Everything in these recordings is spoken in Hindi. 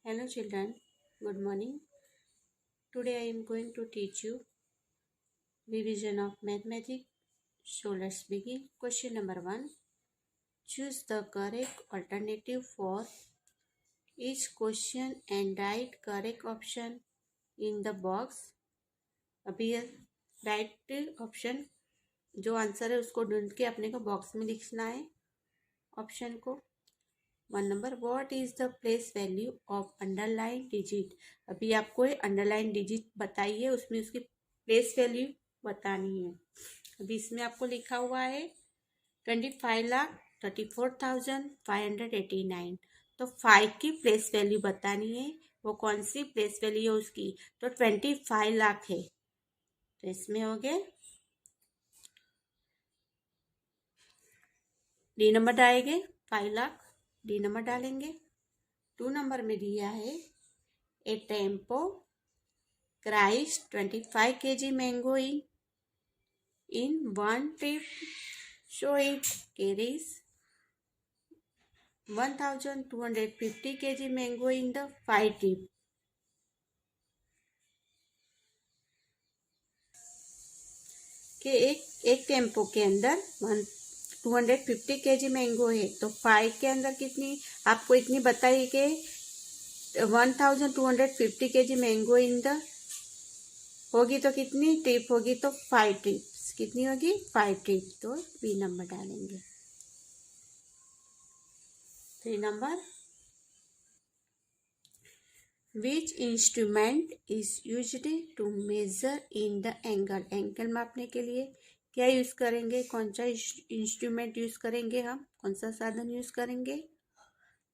Hello children, good morning. Today I am going to teach you revision of mathematics. So let's begin. Question number 1. Choose the correct alternative for each question and write correct option in the box. अभी राइट ऑप्शन जो आंसर है उसको ढूंढ के अपने को बॉक्स में लिखना है ऑप्शन को। 1 number, what is the place value of underline digit. अभी आपको अंडरलाइन डिजिट बताइए, उसमें उसकी प्लेस वैल्यू बतानी है। अभी इसमें आपको लिखा हुआ है 25,34,589। तो 5 की प्लेस वैल्यू बतानी है, वो कौन सी प्लेस वैल्यू है उसकी, तो 25 लाख है। तो इसमें हो गए डी नंबर डालेंगे 5 लाख, डी नंबर डालेंगे। 2 नंबर में दिया है ए tempo Christ 25 kg mango in one trip, so it carries 1,250 kg mango in the 5 trip. कि एक टेम्पो के अंदर 250 kg मैंगो है, तो 5 के अंदर कितनी आपको इतनी बताइए कि 1,250 kg मैंगो इन द होगी, तो कितनी ट्रिप होगी, तो 5 ट्रिप्स। कितनी होगी, 5 ट्रिप। तो बी नंबर डालेंगे। 3 number, which instrument is used to measure in the angle. Angle मापने के लिए क्या यूज करेंगे, कौन सा इंस्ट्रूमेंट यूज करेंगे, हम कौन सा साधन यूज करेंगे,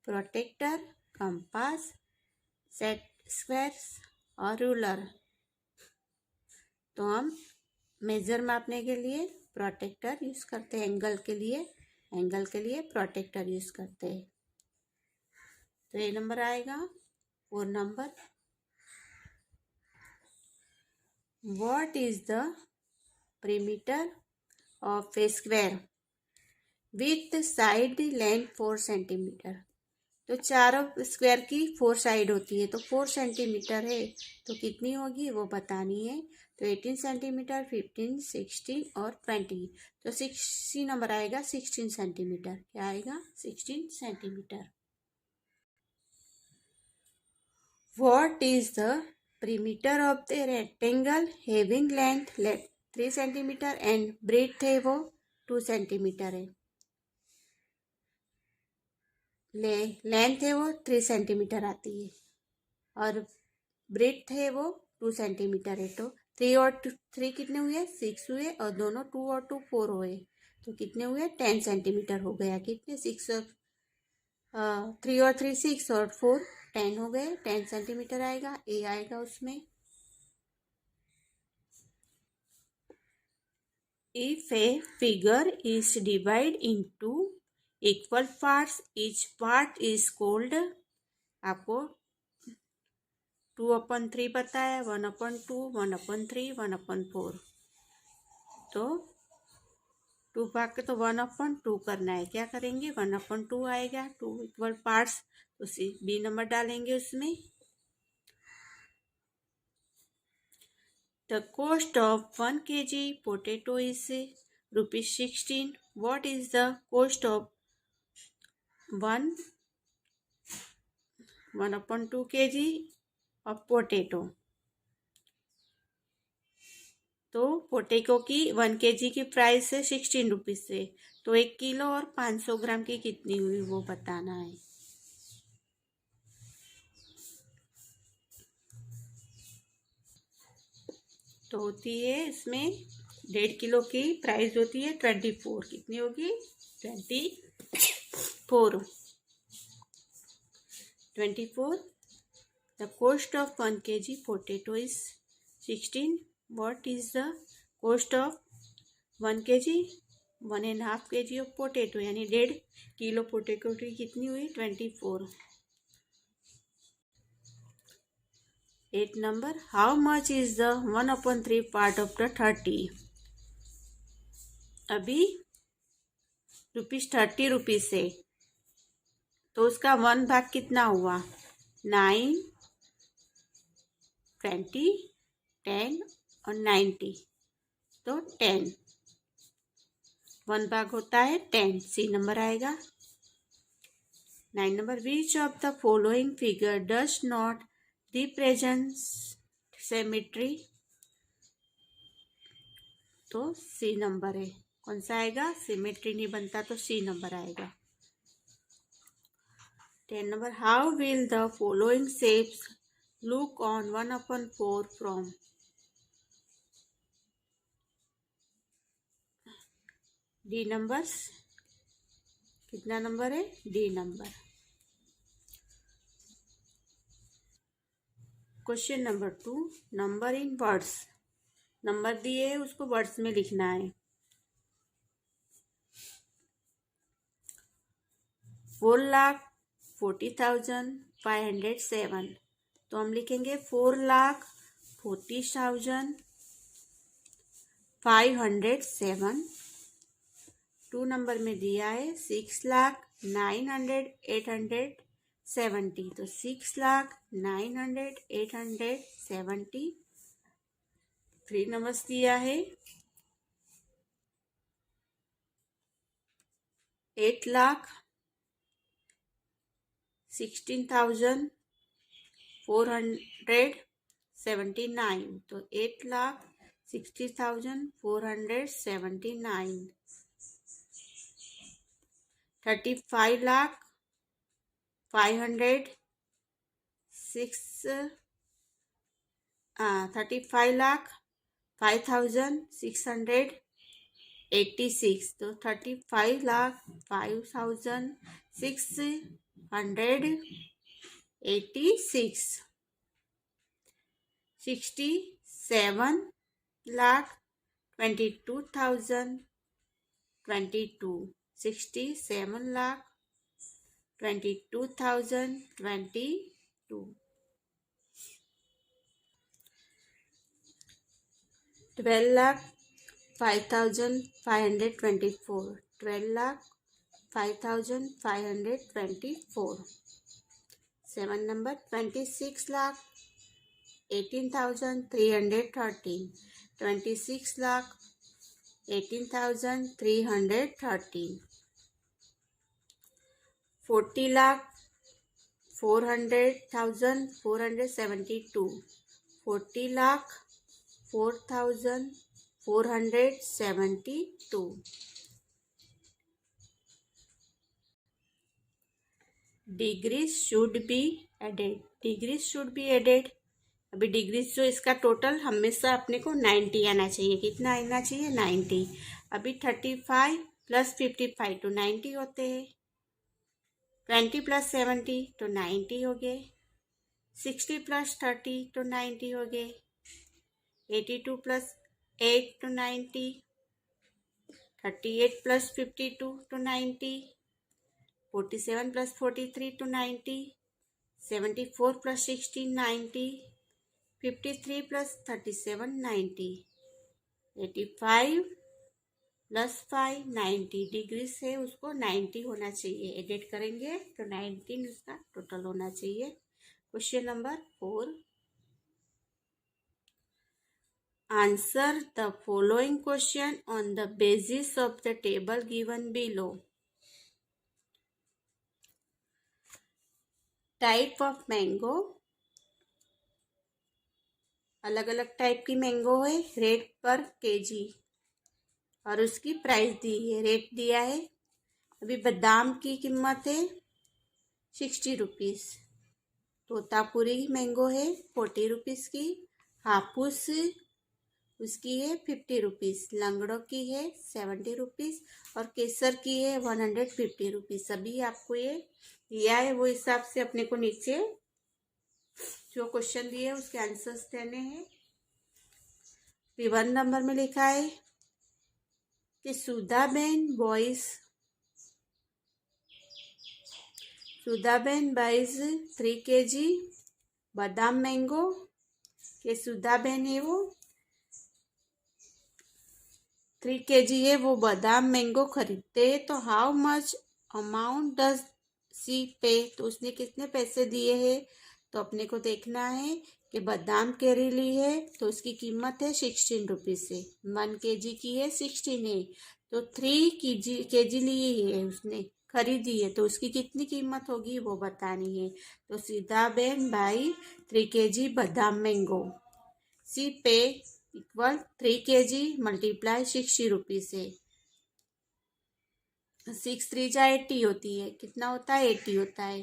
प्रोटेक्टर, कंपास, सेट स्क्वायर्स और रूलर। तो हम मेजर मापने के लिए प्रोटेक्टर यूज करते हैं, एंगल के लिए प्रोटेक्टर यूज करते हैं। तो ये नंबर आएगा। 4 number, what is the perimeter of a square with side length 4 centimetre. तो चारों स्क्वायर की 4 साइड होती है, तो 4 सेंटीमीटर है, तो कितनी होगी वो बतानी है। तो 18 सेंटीमीटर, 15, 16 और 20। तो 60 नंबर आएगा 16 सेंटीमीटर। क्या आएगा, 16 centimetre. What is the perimeter of the rectangle having length 3 centimetre and breadth है वो 2 सेंटीमीटर है। लेंथ है वो 3 सेंटीमीटर आती है और ब्रेथ है वो 2 सेंटीमीटर है। तो 3 और 3 कितने हुए, 6 हुए, और दोनों 2 और 2 4 हुए, तो कितने हुए, 10 सेंटीमीटर हो गया। कितने, 6 और 3 और 3 6 और 4 10 हो गए, 10 सेंटीमीटर आएगा। ए आएगा उसमें। If a figure is divided into equal parts, each part is called, आपको 2/3 पता है, 1/2, 1/3, 1/4। तो 2 भाग के तो 1/2 करना है। क्या करेंगे, 1/2 आएगा। 2 इक्वल पार्ट्स, तो बी नंबर डालेंगे उसमें। The cost of 1 kg potato is ₹16. What is the cost of 1/2 kg of potato? तो पोटेटो की 1 kg की प्राइस है 16 रुपीज से, तो 1 किलो और 500 ग्राम की कितनी हुई वो बताना है। तो होती है इसमें 1.5 किलो की प्राइस होती है 24। कितनी होगी, 24। The cost of 1 kg potato is 16। What is the cost of 1 kg, 1.5 kg of potato, यानी 1.5 किलो पोटेटो की कितनी हुई, 24। 8 number, how much is the 1/3 part of the 30। अभी ₹30 है, तो उसका 1 भाग कितना हुआ, 9, 20, 10 और 90, तो 10। 1 भाग होता है 10, सी नंबर आएगा। 9 number, which of the following figure does not represent symmetry, तो सी नंबर है। कौन सा आएगा? सिमेट्री नहीं बनता तो सी नंबर आएगा। 10 number, how will the following shapes look on 1/4 from, D number. कितना नंबर है? D number. Question number 2, number in words. Number दिए है, उसको वर्ड्स में लिखना है। 4,40,507, तो हम लिखेंगे 4,40,507। 2 नंबर में दिया है 6,09,870, तो 6,09,870। 3 नंबर दिया है 8,16,479, तो 8,60,479। 35,5,686, तो 35,5,686। 67,22,022, 67,22,022। 12,05,524, 12,05,524। 7 number, 26,18,313, 26,18,313। 40,04,472, 40,04,472। Degrees should be added, degrees should be added. अभी डिग्रीज जो इसका टोटल हमेशा अपने को 90 आना चाहिए। कितना आना चाहिए? 90। अभी 35 + 55 तो 90 होते हैं। 20 + 70 तो 90 हो गए। 60 + 30 तो 90 हो गए। 82 + 8 तो 90। 38 + 52 तो 90। 47 + 43 to 90, 74 + 16 90, 53 + 37 90, 85 + 5 90। डिग्री से उसको 90 होना चाहिए। एडिट करेंगे तो 19 उसका टोटल होना चाहिए। Question number 4, answer the following question on the basis of the table given below. Type of mango, अलग अलग टाइप की मैंगो है। रेट पर केजी और उसकी प्राइस दी है, रेट दिया है। अभी बादाम की कीमत है 60 रुपीज़। तोतापुरी मैंगो है 40 रुपीज़ की। हापुस उसकी है 50 रुपीज़। लंगड़ों की है 70 रुपीज़ और केसर की है 150 रुपीज़। सभी आपको ये दिया है, वो हिसाब से अपने को नीचे जो क्वेश्चन दिए उसके आंसर्स देने हैं। 1 नंबर में लिखा है कि सुधाबेन बॉयज 3 kg बादाम मैंगो के सुधाबेन है वो 3 kg है, वो बादाम मैंगो खरीदते हैं। तो how much amount does she पे, तो उसने कितने पैसे दिए हैं? तो अपने को देखना है कि बादाम कैरी ली है तो उसकी कीमत है 16 रुपीज़ से। 1 kg की है 16 है, तो 3 kg ली है उसने, खरीदी है, तो उसकी कितनी कीमत होगी वो बतानी है। तो सीधा बहन बाई 3 kg बादाम मैंगो, सी पे इक्वल 3 kg मल्टीप्लाई 60 रुपीज़ से। 6 3 जा 80 होती है, कितना होता है 80 होता है।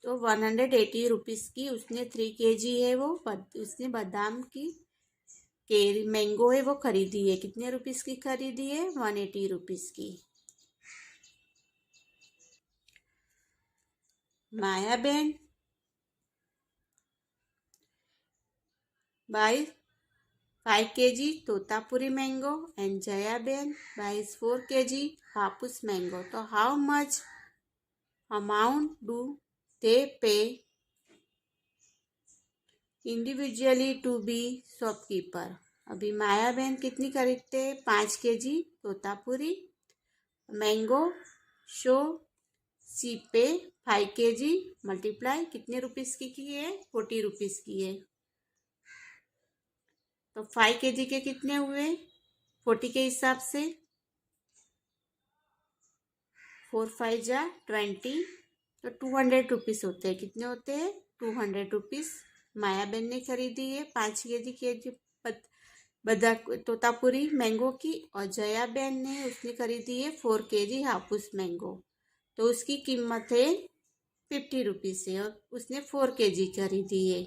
तो 180 रुपीज़ की उसने 3 kg है वो उसने बादाम की केरी मैंगो है वो खरीदी है। कितने रुपीज़ की खरीदी है? 180 रुपीज़ की। माया बहन by 5 kg Totapuri mango and Jaya बहन बाइज 4 kg हापुस मैंगो। तो how much amount do they पे इंडिविजुअली टू बी शॉपकीपर? अभी माया बहन कितनी खरीदते हैं? 5 kg तोतापुरी मैंगो शो सी पे 5 kg मल्टीप्लाई कितने रुपीज़ की है? 40 रुपीज़ की है। तो 5 kg के कितने हुए 40 के हिसाब से? 4 5 जा 20, तो 200 रुपीज़ होते हैं। कितने होते हैं? 200 रुपीज़ माया बहन ने खरीदी है 5 kg बदा तोतापुरी मैंगो की, और जया बहन ने उसने खरीदी है 4 kg हापुस मैंगो। तो उसकी कीमत है 50 रुपीज़ है और उसने 4 kg खरीदी है।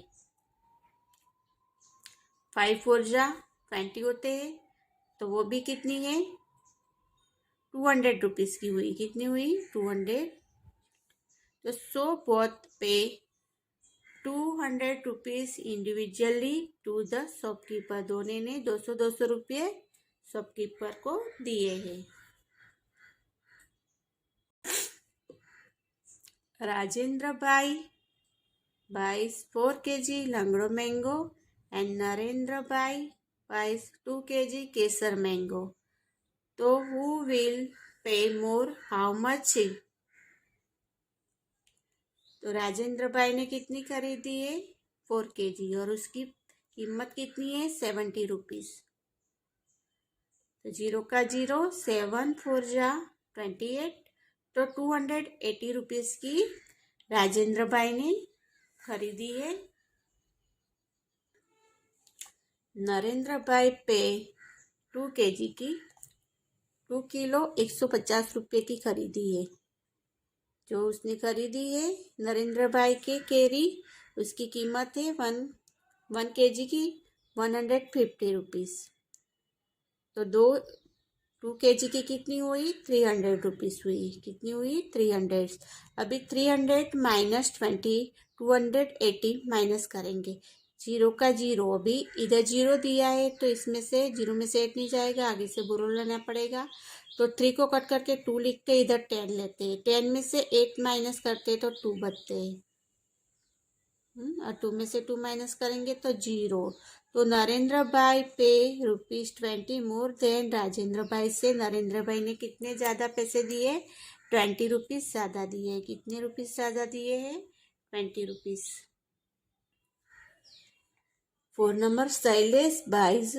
5 4 जा 20 होते हैं, तो वो भी कितनी है? 200 रुपीज़ की हुई। कितनी हुई? 200। तो सो both pay 200 rupees individually to the shopkeeper. दोनों ने 200 रुपये शॉपकीपर को दिए हैं। राजेंद्र भाई बाइस 4 kg लंगड़ो मैंगो एंड नरेंद्र भाई बाइस 2 kg केसर मैंगो। तो who will pay more, how much? तो राजेंद्र भाई ने कितनी खरीदी है? 4 kg और उसकी कीमत कितनी है? 70 रुपीज़। तो 0 का 0, 7 4 जा 28, तो 280 रुपीज़ की राजेंद्र भाई ने खरीदी है। नरेंद्र भाई पे 2 kg की 2 किलो 150 रुपये की खरीदी है। जो उसने खरीदी है नरेंद्र भाई के केरी, उसकी कीमत है 1 kg की 150 रुपीज़। तो 2 kg की कितनी हुई? 300 रुपीज़ हुई। कितनी हुई? 300। अभी 300 माइनस 20, 280 माइनस करेंगे। 0 का 0, अभी इधर 0 दिया है तो इसमें से 0 में से 8 नहीं जाएगा, आगे से बुरो लेना पड़ेगा। तो 3 को कट करके 2 लिखते, इधर 10 लेते हैं। 10 में से 8 माइनस करते तो 2 बचते हैं, और 2 में से 2 माइनस करेंगे तो 0। तो नरेंद्र भाई पे ₹20 मोर देन राजेंद्र भाई से नरेंद्र भाई ने कितने ज़्यादा पैसे दिए? 20 रुपीज़ ज़्यादा दिए। कितने रुपीज़ ज़्यादा दिए हैं? 20 rupees. 4 number Shailesh buys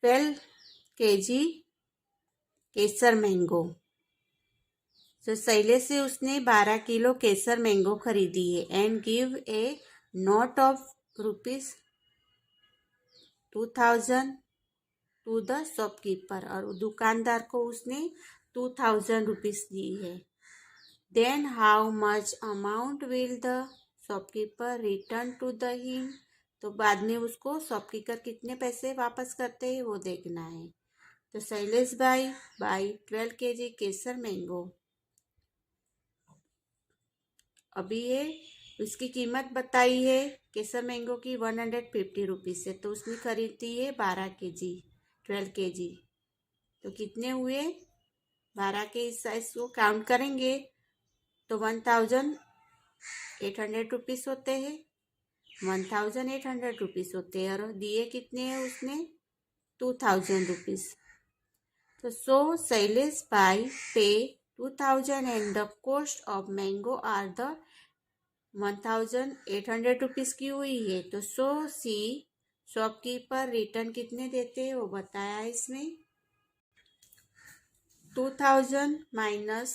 12 kg kesar mango. तो शैलेश से उसने 12 किलो केसर मैंगो खरीदी है and give a note of ₹2000 to the shopkeeper, और दुकानदार को उसने 2000 रुपीज़ दी है। Then how much amount will the shopkeeper return to the him? तो बाद में उसको शॉपकीपर कितने पैसे वापस करते हैं वो देखना है। तो शैलेश भाई बाई 12 kg केसर मैंगो। अभी ये उसकी कीमत बताई है केसर मैंगो की 150 रुपीज़ से, तो उसने खरीदी है 12 kg 12 kg। तो कितने हुए? 12 के इस साइज को काउंट करेंगे तो 1800 रुपीज़ होते हैं। 1800 रुपीज़ होते हैं और दिए कितने हैं उसने? 2000 रुपीज़। तो सो शैलेश भाई पे 2000 and the cost of mango are the ₹1,800 की हुई है। तो सी शॉपकीपर रिटर्न कितने देते हैं वो बताया है इसमें। 2000 माइनस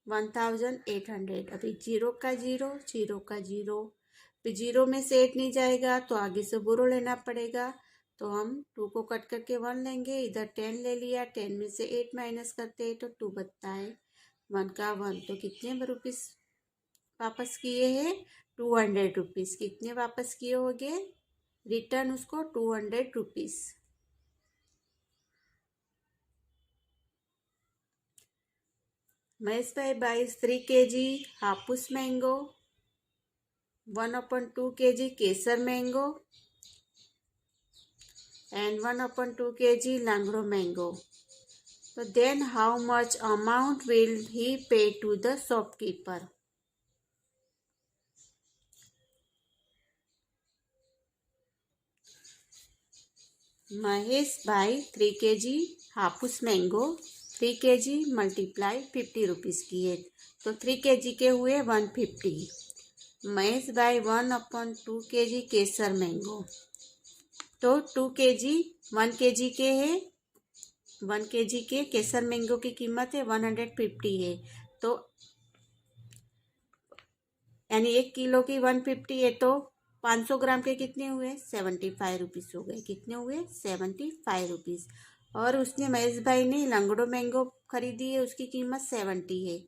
1800, अभी जीरो का जीरो, जीरो का जीरो, फिर जीरो में से 8 नहीं जाएगा तो आगे से जीरो लेना पड़ेगा। तो हम 2 को कट करके 1 लेंगे, इधर 10 ले लिया, 10 में से 8 माइनस करते हैं तो 2 बचता है। 1 का 1, तो कितने रुपीस वापस किए हैं? ₹200। कितने वापस किए होंगे? रिटर्न उसको ₹200। महेश भाई buys 3 kg Hapus mango, 1/2 kg kesar mango and 1/2 kg langro mango. So then how much amount will he pay to the shopkeeper? Mahesh buy 3 kg Hapus mango, 3 kg multiply ₹50 की है तो 3 kg के हुए 150। Mahesh bye 1/2 kg kesar mango, तो 2 kg 1 kg के है, 1 kg के केसर मैंगो की कीमत है 150 है। तो यानी 1 किलो की 150 है तो 500 ग्राम के कितने हुए? ₹75 हो गए। कितने हुए? ₹75। और उसने महेश भाई ने लंगड़ो मैंगो खरीदी है, उसकी कीमत 70 है।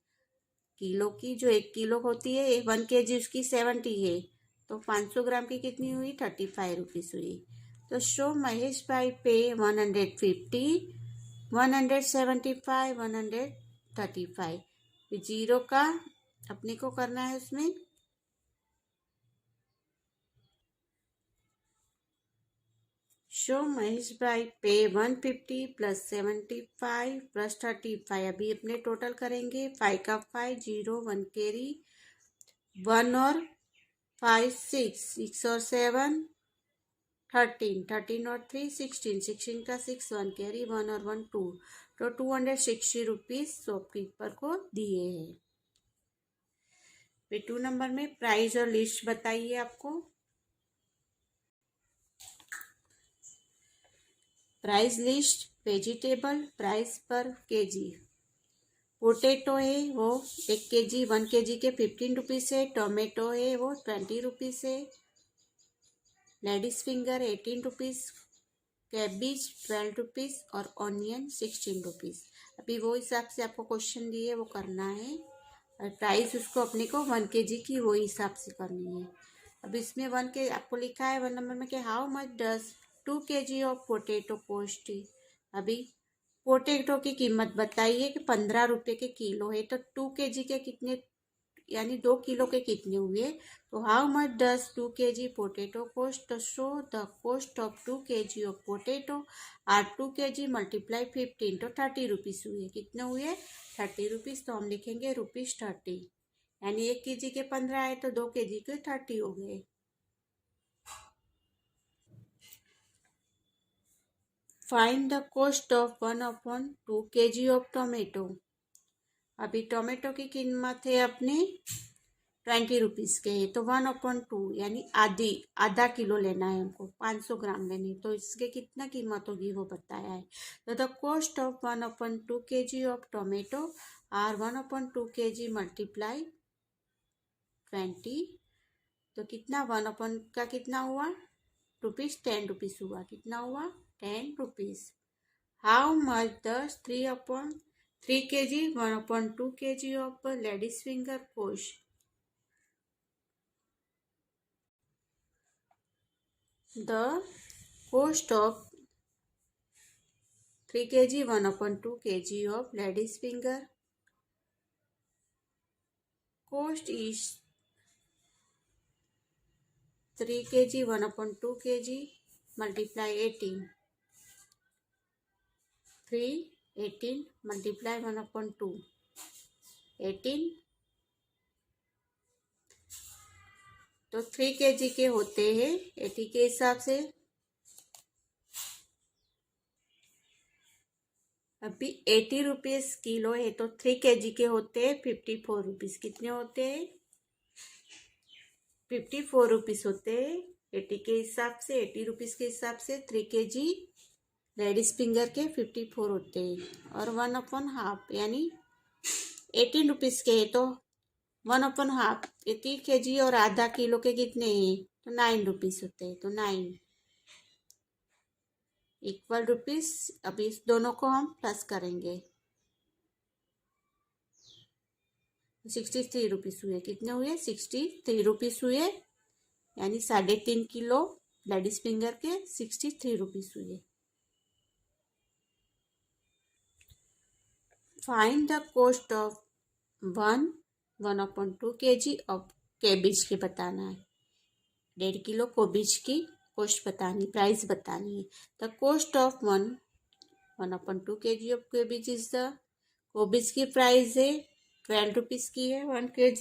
किलो की जो 1 किलो होती है 1 kg उसकी 70 है तो 500 ग्राम की कितनी हुई? ₹35 हुई। तो शो महेश भाई पे 150, 175, 135। जीरो का अपने को करना है उसमें। शो महेश भाई पे 150 प्लस 75 प्लस 35। अभी अपने टोटल करेंगे। 5 का 5, 0, 1 कैरी, 1 और 5 6, 6 और 7 13, 13 और 3 16, 16 का 6, 1 कैरी, 1 और 1 2, तो ₹260 शॉपकीपर को दिए हैं। फिर 2 नंबर में प्राइस और लिस्ट बताइए आपको। प्राइस लिस्ट, वेजिटेबल प्राइस पर केजी। पोटैटो है वो 1 kg 1 kg के ₹15 है। टोमेटो है वो ₹20 है। लेडीज फिंगर ₹18, कैबिज ₹12 और ऑनियन ₹16। अभी वो हिसाब से आपको क्वेश्चन दिए वो करना है और प्राइस उसको अपने को 1 kg की वो हिसाब से करनी है। अब इसमें 1 के आपको लिखा है 1 नंबर में कि how much does 2 kg of potato cost. अभी पोटैटो की कीमत बताइए कि ₹15 के किलो है तो 2 kg के कितने, यानी 2 किलो के कितने हुए। तो how much does 2 kg potato cost, तो show the cost of 2 kg of potato are 2 kg multiply 15 तो ₹30 हुए। कितने हुए? ₹30। तो हम लिखेंगे ₹30, यानी 1 kg के 15 आए तो 2 kg के 30 हो गए। Find the cost of 1/2 kg of tomato. अभी टोमेटो की कीमत है अपने ₹20 के है तो 1/2 यानी आधा किलो लेना है हमको, 500 ग्राम लेनी, तो इसके कितना कीमत होगी वो बताया है। तो the cost of 1/2 kg of tomato are 1/2 kg multiply 20, तो कितना 1 का कितना हुआ? ₹10 हुआ। कितना हुआ? ₹10। हाउ मच दस 3/3 kg 1/2 kg of ladies finger cost. The cost of 3 kg 1/2 kg of lady's finger cost is 3 kg 1/2 kg multiply 18, 18 multiply 1/2, 18। तो 3 kg के होते हैं 80 के हिसाब से। अभी ₹80 किलो है तो 3 kg के होते हैं ₹54। कितने होते हैं? ₹54 होते हैं। 80 के हिसाब से, ₹80 के हिसाब से 3 kg लेडीज फिंगर के 54 होते हैं। और 1/2 यानी ₹18 के है तो 1/2 ये 3 kg और आधा किलो के कितने हैं तो ₹9 होते हैं। तो 9 इक्वल रुपीस। अब इस दोनों को हम प्लस करेंगे। ₹63 हुए। कितने हुए? ₹63 हुए, यानी 3.5 किलो लेडीज फिंगर के ₹63 हुए। Find the cost of 1/2 kg of cabbage के बताना है। 1.5 किलो कोबिज की कॉस्ट बतानी, प्राइस बतानी है। The cost of 1/2 kg of cabbage is the, cabbage की प्राइस है ₹12 की है 1 kg।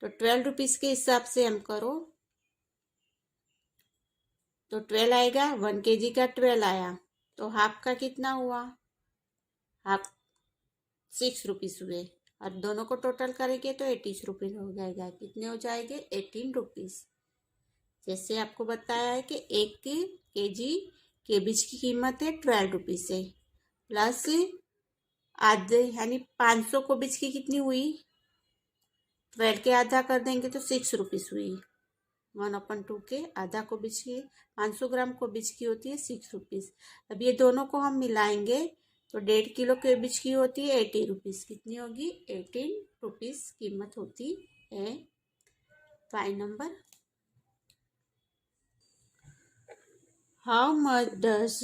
तो ₹12 के हिसाब से हम करो तो 12 आएगा। 1 kg का 12 आया तो हाफ का कितना हुआ? हाफ ₹6 हुए। और दोनों को टोटल करेंगे तो ₹80 हो जाएगा। कितने हो जाएंगे? ₹18। जैसे आपको बताया है कि 1 kg केबिज की कीमत है ₹12 है, प्लस आधे यानी 500 कोबिज की कितनी हुई? 12 के आधा कर देंगे तो ₹6 हुई। 1/2 के आधा कोबिज की 500 ग्राम कोबिज की होती है ₹6। अब ये दोनों को हम मिलाएंगे तो 1.5 किलो केबिज की होती है ₹80। कितनी होगी? ₹18 कीमत होती है। 5 number, how much does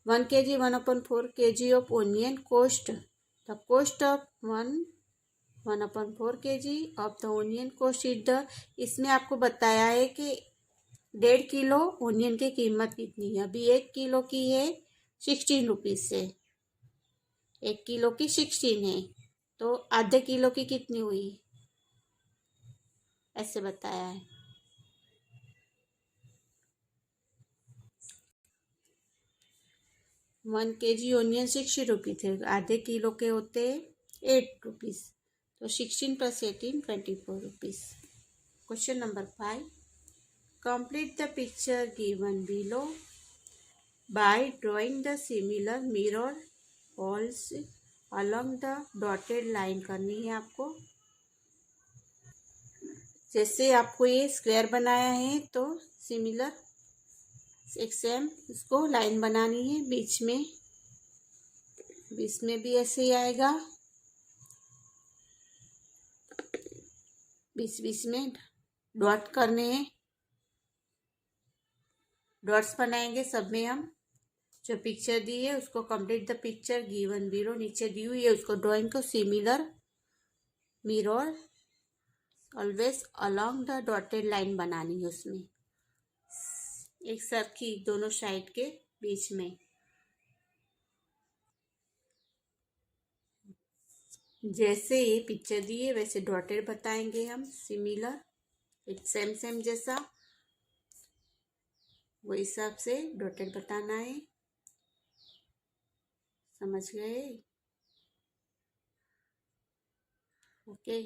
1 kg 1/4 kg of onion cost? The cost of 1/4 kg of the onion cost is the, इसमें आपको बताया है कि 1.5 किलो ओनियन की कीमत कितनी है। अभी 1 किलो की है ₹16 से, 1 किलो की 16 है तो आधे किलो की कितनी हुई? ऐसे बताया है। 1 kg ओनियन ₹60 थे, आधे किलो के होते ₹8। तो 16 + 18 ₹24। Question number 5, complete the picture given below by drawing the similar mirror holes along the dotted line करनी है आपको। जैसे आपको ये स्क्वायर बनाया है तो सिमिलर एक सेम इसको लाइन बनानी है बीच में भी ऐसे ही आएगा। बीच में डॉट करने हैं, डॉट्स बनाएंगे सब में हम। जो पिक्चर दी है उसको complete the picture given below, नीचे दी हुई है उसको ड्राइंग को similar mirror always along the dotted line बनानी है। उसमें एक सर्किल दोनों साइड के बीच में। जैसे ये पिक्चर दी है वैसे डॉटेड बताएंगे हम, सिमिलर एक सेम जैसा, वो हिसाब से डॉटेड बताना है। समझ गए? ओके।